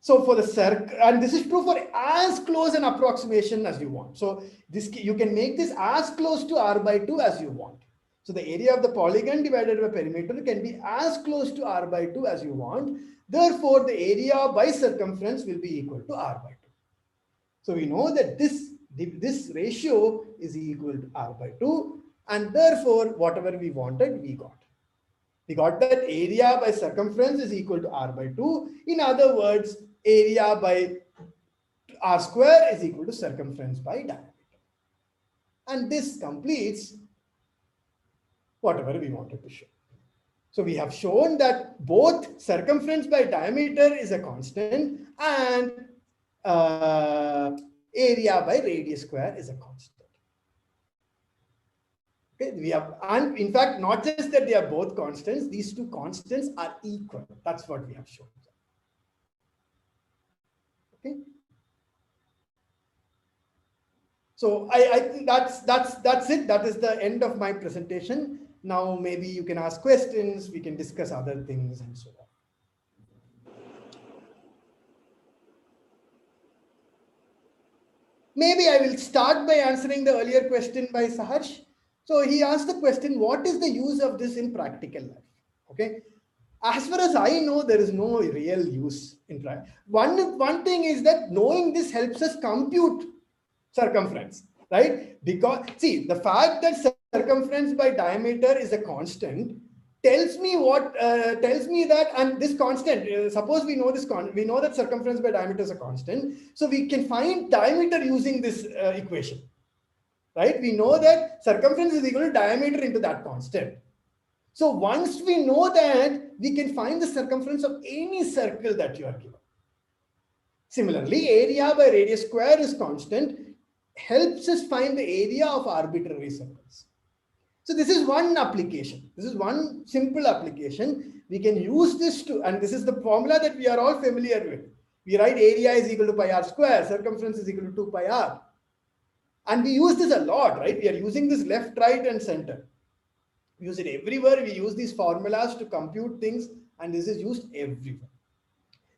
[SPEAKER 2] for the circle, and this is true for as close an approximation as you want. So this, you can make this as close to r by 2 as you want. So the area of the polygon divided by perimeter can be as close to r by 2 as you want. Therefore, the area by circumference will be equal to r by 2. So we know that this ratio is equal to r by 2, and therefore whatever we wanted, we got. We got that area by circumference is equal to r by 2. In other words, area by r square is equal to circumference by diameter. And this completes whatever we wanted to show. So we have shown that both circumference by diameter is a constant and area by radius square is a constant. Okay, we have, and in fact, not just that they are both constants, these two constants are equal. That's what we have shown. Okay. So I think that's it. That is the end of my presentation. Now maybe you can ask questions, we can discuss other things and so on. Maybe I will start by answering the earlier question by Saharsh. So he asked the question, what is the use of this in practical life? Okay. As far as I know, there is no real use in practice. One thing is that knowing this helps us compute circumference, right? Because see, the fact that circumference by diameter is a constant tells me that, and this constant, suppose we know we know that circumference by diameter is a constant, so we can find diameter using this equation, right? We know that circumference is equal to diameter into that constant. So once we know that, we can find the circumference of any circle that you are given. Similarly, area by radius square is constant, helps us find the area of arbitrary circles. So this is one application. This is one simple application. We can use this to, and this is the formula that we are all familiar with. We write area is equal to pi r square, circumference is equal to 2 pi r. And we use this a lot, right? We are using this left, right, and center. We use it everywhere. We use these formulas to compute things, and this is used everywhere.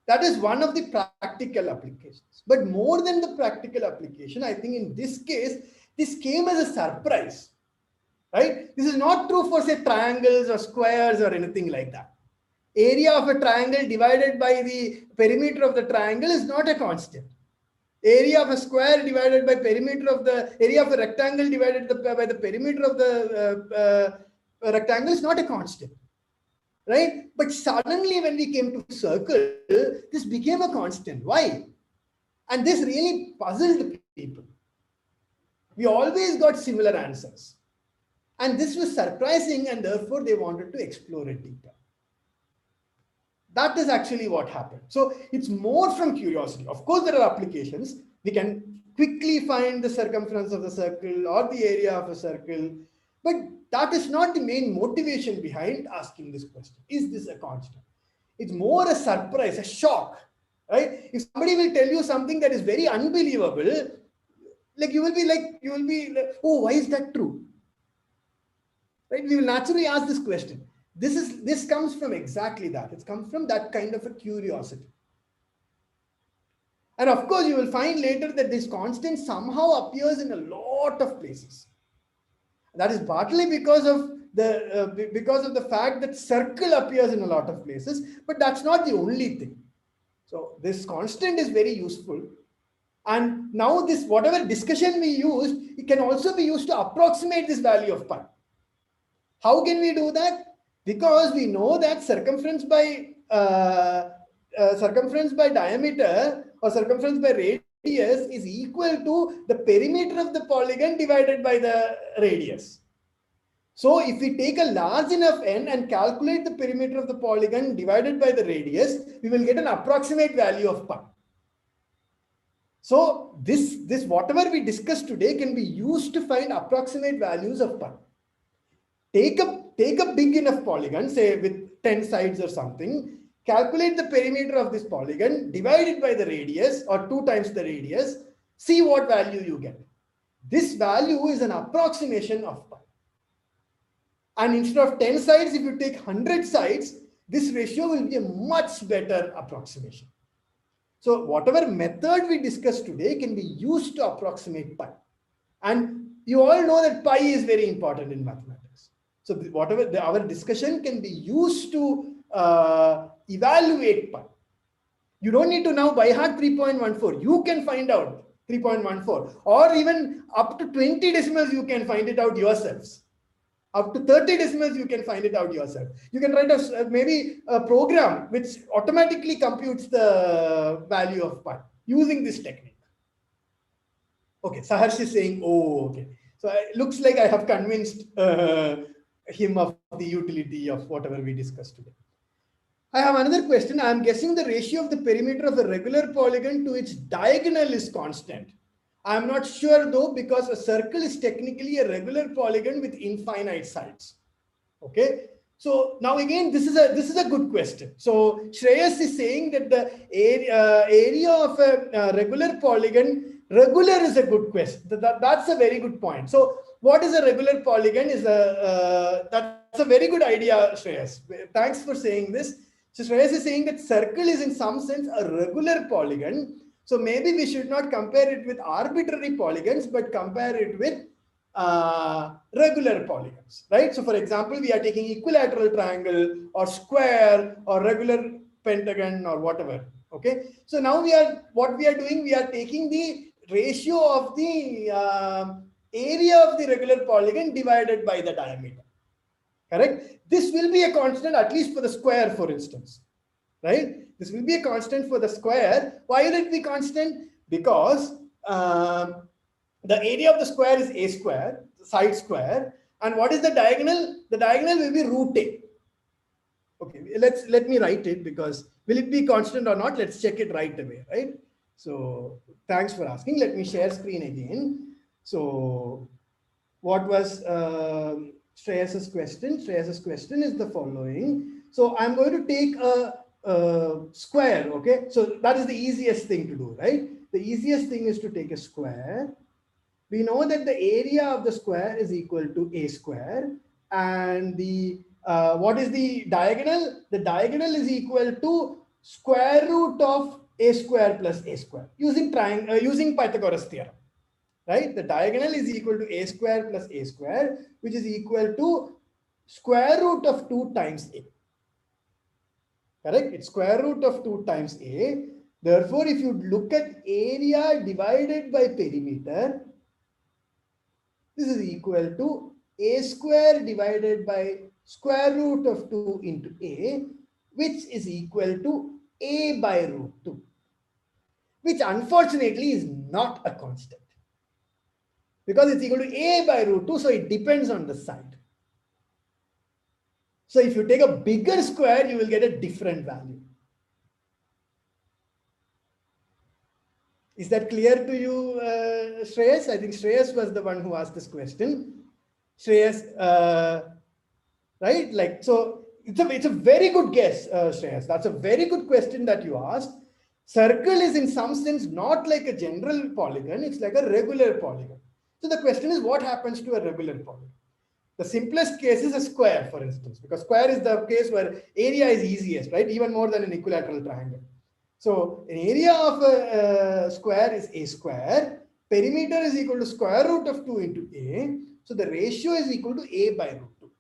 [SPEAKER 2] That is one of the practical applications. But more than the practical application, I think in this case, this came as a surprise, right? This is not true for, say, triangles or squares or anything like that. Area of a triangle divided by the perimeter of the triangle is not a constant. Area of a square divided by perimeter of the area of a rectangle divided by the perimeter of the rectangle is not a constant, right? But suddenly when we came to circle, this became a constant. Why? And this really puzzled people. We always got similar answers. And this was surprising, and therefore they wanted to explore it deeper. That is actually what happened. So it's more from curiosity. Of course, there are applications. We can quickly find the circumference of the circle or the area of a circle. But that is not the main motivation behind asking this question. Is this a constant? It's more a surprise, a shock, right? If somebody will tell you something that is very unbelievable, like you will be like, oh, why is that true? Right? We will naturally ask this question. This comes from exactly that. It comes from that kind of a curiosity. And of course, you will find later that this constant somehow appears in a lot of places. That is partly because of the fact that circle appears in a lot of places, but that's not the only thing. So this constant is very useful. And now this, whatever discussion we use, it can also be used to approximate this value of pi. How can we do that? Because we know that circumference by diameter or circumference by radius is equal to the perimeter of the polygon divided by the radius. So if we take a large enough n and calculate the perimeter of the polygon divided by the radius, we will get an approximate value of pi. So this whatever we discussed today can be used to find approximate values of pi. Take a big enough polygon, say with 10 sides or something, calculate the perimeter of this polygon, divide it by the radius or 2 times the radius, see what value you get. This value is an approximation of pi. And instead of 10 sides, if you take 100 sides, this ratio will be a much better approximation. So whatever method we discussed today can be used to approximate pi. And you all know that pi is very important in mathematics. So whatever our discussion can be used to evaluate pi. You don't need to now by heart 3.14. You can find out 3.14, or even up to 20 decimals you can find it out yourselves. Up to 30 decimals you can find it out yourself. You can write maybe a program which automatically computes the value of pi using this technique. Okay, Saharsh is saying, oh, okay. So it looks like I have convinced him of the utility of whatever we discussed today. I have another question. I am guessing the ratio of the perimeter of a regular polygon to its diagonal is constant. I am not sure though, because a circle is technically a regular polygon with infinite sides. Okay. So now again, this is a good question. So Shreyas is saying that the area of a regular polygon, regular is a good question. That's a very good point. So what is a regular polygon? That's a very good idea, Shreyas. Thanks for saying this. So Shreyas is saying that circle is in some sense a regular polygon. So maybe we should not compare it with arbitrary polygons, but compare it with regular polygons, right? So for example, we are taking equilateral triangle or square or regular pentagon or whatever. Okay. So now what we are doing, we are taking the ratio of the area of the regular polygon divided by the diameter. Correct? This will be a constant, at least for the square, for instance, right? This will be a constant for the square. Why will it be constant? Because the area of the square is a square, side square. And what is the diagonal? The diagonal will be root a. Okay, let me write it, because will it be constant or not? Let's check it right away, right? So thanks for asking. Let me share screen again. So what was Shreyas's question? Shreyas's question is the following. So I'm going to take a square, okay? So that is the easiest thing to do, right? The easiest thing is to take a square. We know that the area of the square is equal to a square, and the what is the diagonal? The diagonal is equal to square root of a square plus a square using Pythagoras theorem, right? The diagonal is equal to a square plus a square, which is equal to square root of 2 times a. Correct? It's square root of 2 times a. Therefore, if you look at area divided by perimeter, this is equal to a square divided by square root of 2 into a, which is equal to a by root 2, which unfortunately is not a constant, because it's equal to a by root 2, so it depends on the side. So if you take a bigger square, you will get a different value. Is that clear to you, Shreyas? I think Shreyas was the one who asked this question. Shreyas, right? Like, so it's a very good guess, Shreyas. That's a very good question that you asked. Circle is in some sense not like a general polygon. It's like a regular polygon. So the question is, what happens to a regular polygon? The simplest case is a square, for instance, because square is the case where area is easiest, right? Even more than an equilateral triangle. So an area of a square is a square. Perimeter is equal to square root of 2 into a. So the ratio is equal to a by root 2.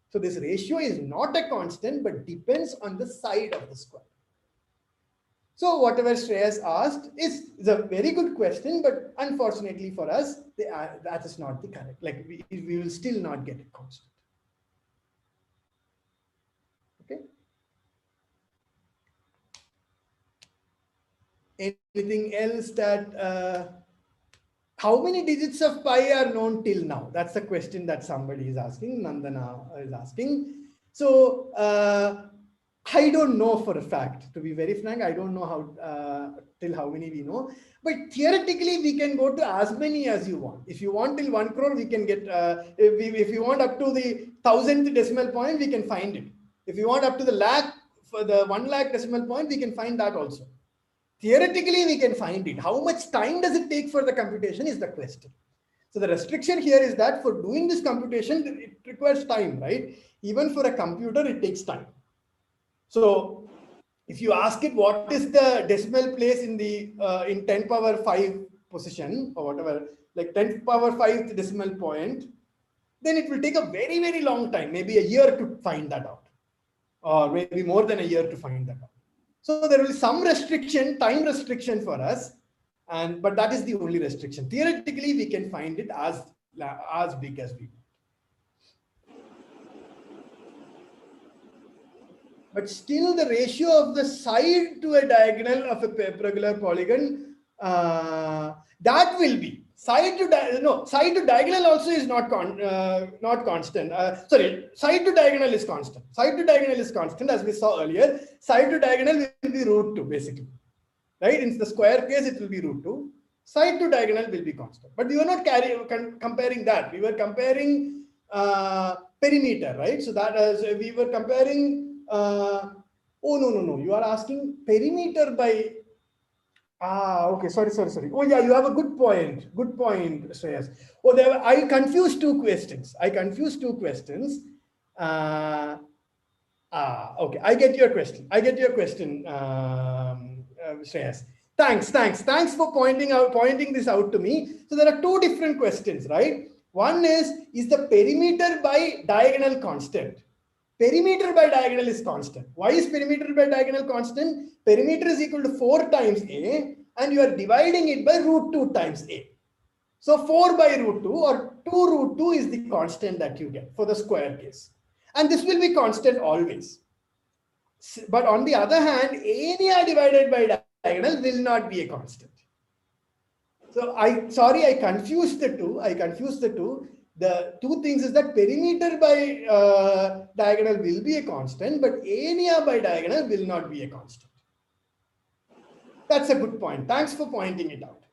[SPEAKER 2] So this ratio is not a constant, but depends on the side of the square. So whatever Shreyas asked is a very good question, but unfortunately for us, that is not the correct. Like we will still not get it constant. Okay. Anything else that? How many digits of pi are known till now? That's the question that somebody is asking. Nandana is asking. So I don't know for a fact. To be very frank, I don't know till how many we know. But theoretically, we can go to as many as you want. If you want till 1 crore, we can get. If you want up to the 1000th decimal point, we can find it. If you want up to the lakh, for the 1 lakh decimal point, we can find that also. Theoretically, we can find it. How much time does it take for the computation is the question. So the restriction here is that for doing this computation, it requires time, right? Even for a computer, it takes time. So if you ask it what is the decimal place in the in 10 power 5 position or whatever, like 10 power 5th decimal point, then it will take a very, very long time, maybe a year to find that out, or maybe more than a year to find that out. So there will be some restriction, time restriction for us, but that is the only restriction. Theoretically, we can find it as big as we want. But still, the ratio of the side to a diagonal of a regular polygon, that will be. side to diagonal also is not constant. Sorry, side to diagonal is constant. Side to diagonal is constant, as we saw earlier. Side to diagonal will be root 2 basically, right? In the square case, it will be root 2. Side to diagonal will be constant. But we were not comparing that. We were comparing perimeter, right? So that so we were comparing. Oh no! You are asking perimeter by. Okay. Sorry. Oh yeah, you have a good point. Good point, Shreyas. Oh, I confused two questions. Okay. I get your question. Shreyas. Thanks for pointing this out to me. So there are two different questions, right? One is the perimeter by diagonal constant? Perimeter by diagonal is constant. Why is perimeter by diagonal constant? Perimeter is equal to 4 times A, and you are dividing it by root 2 times A. So 4 by root 2 or 2 root 2 is the constant that you get for the square case. And this will be constant always. But on the other hand, area divided by diagonal will not be a constant. So I confused the two. The two things is that perimeter by diagonal will be a constant, but area by diagonal will not be a constant. That's a good point. Thanks for pointing it out.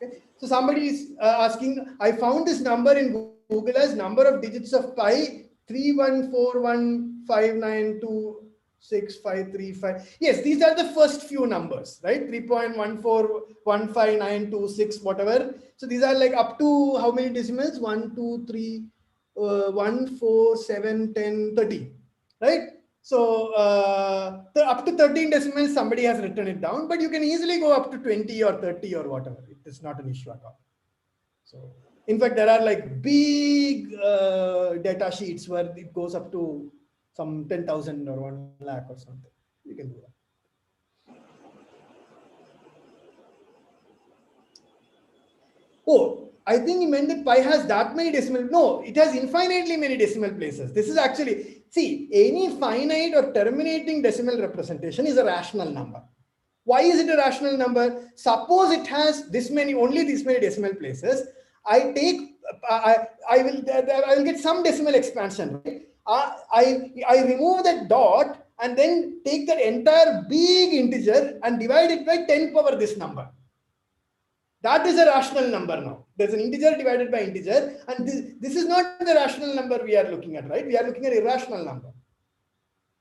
[SPEAKER 2] Okay. So somebody is asking, I found this number in Google as number of digits of pi 31415926535. Yes, these are the first few numbers, right? 3.1415926, whatever. So these are like up to how many decimals? 1, 2, 3, 1, 4, 7, 10, 13, right? So up to 13 decimals, somebody has written it down, but you can easily go up to 20 or 30 or whatever. It is not an issue at all. So in fact, there are like big data sheets where it goes up to some 10,000 or 1 lakh or something. You can do that. Oh, I think he meant that pi has that many decimal. No, it has infinitely many decimal places. This is actually, see, any finite or terminating decimal representation is a rational number. Why is it a rational number? Suppose it has only this many decimal places. I will get some decimal expansion, right? I remove that dot and then take that entire big integer and divide it by 10 power this number. That is a rational number now. There's an integer divided by integer, and this is not the rational number we are looking at, right? We are looking at irrational number.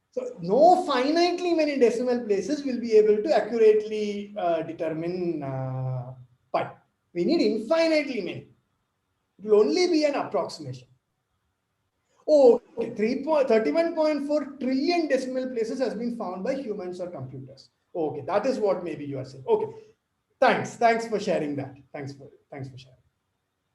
[SPEAKER 2] So no finitely many decimal places will be able to accurately determine pi. We need infinitely many. It will only be an approximation. Oh, okay. 31.4 trillion decimal places has been found by humans or computers. Okay, that is what maybe you are saying. Okay, thanks for sharing that. Thanks for sharing.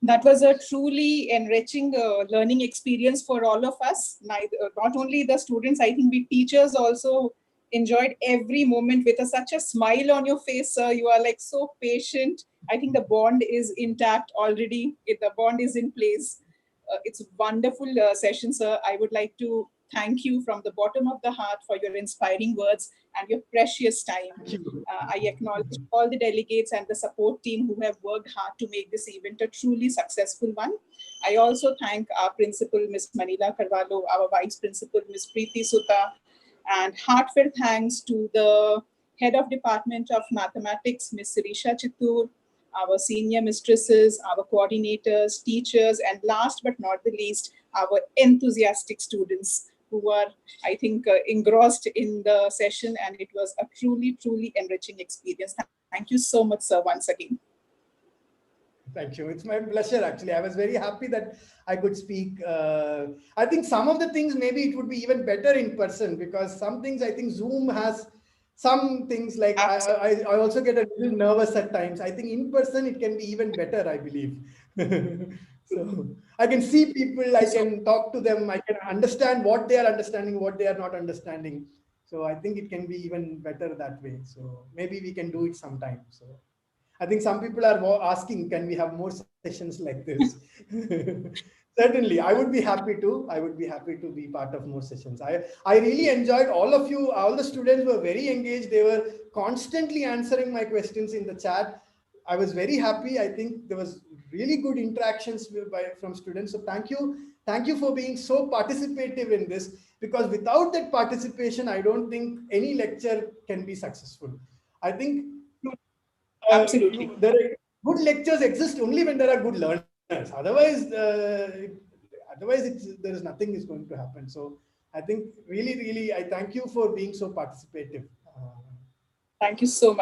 [SPEAKER 1] That was a truly enriching learning experience for all of us. Not only the students, I think we teachers also enjoyed every moment with such a smile on your face, sir. You are like so patient. I think the bond is intact already. The bond is in place. It's a wonderful session, sir. I would like to thank you from the bottom of the heart for your inspiring words and your precious time. I acknowledge all the delegates and the support team who have worked hard to make this event a truly successful one. I also thank our principal, Ms. Manila Carvalho, our vice principal, Ms. Preeti Sutta, and heartfelt thanks to the head of Department of Mathematics, Ms. Sirisha Chittur, our senior mistresses, our coordinators, teachers, and last but not the least, our enthusiastic students who were, I think, engrossed in the session, and it was a truly, truly enriching experience. Thank you so much, sir, once again.
[SPEAKER 2] Thank you. It's my pleasure, actually. I was very happy that I could speak. I think some of the things, maybe it would be even better in person, because some things, I think Zoom has some things like, I also get a little nervous at times. I think in person, it can be even better, I believe. So I can see people, I can talk to them, I can understand what they are understanding, what they are not understanding. So I think it can be even better that way. So maybe we can do it sometime. So I think some people are asking, can we have more sessions like this? Certainly, I would be happy to. I would be happy to be part of more sessions. I really enjoyed all of you. All the students were very engaged. They were constantly answering my questions in the chat. I was very happy. I think there was really good interactions from students. So thank you for being so participative in this. Because without that participation, I don't think any lecture can be successful. I think
[SPEAKER 1] Absolutely.
[SPEAKER 2] there are good lectures exist only when there are good learners. Otherwise there is nothing is going to happen. So I think really, really, I thank you for being so participative.
[SPEAKER 1] Thank you so much.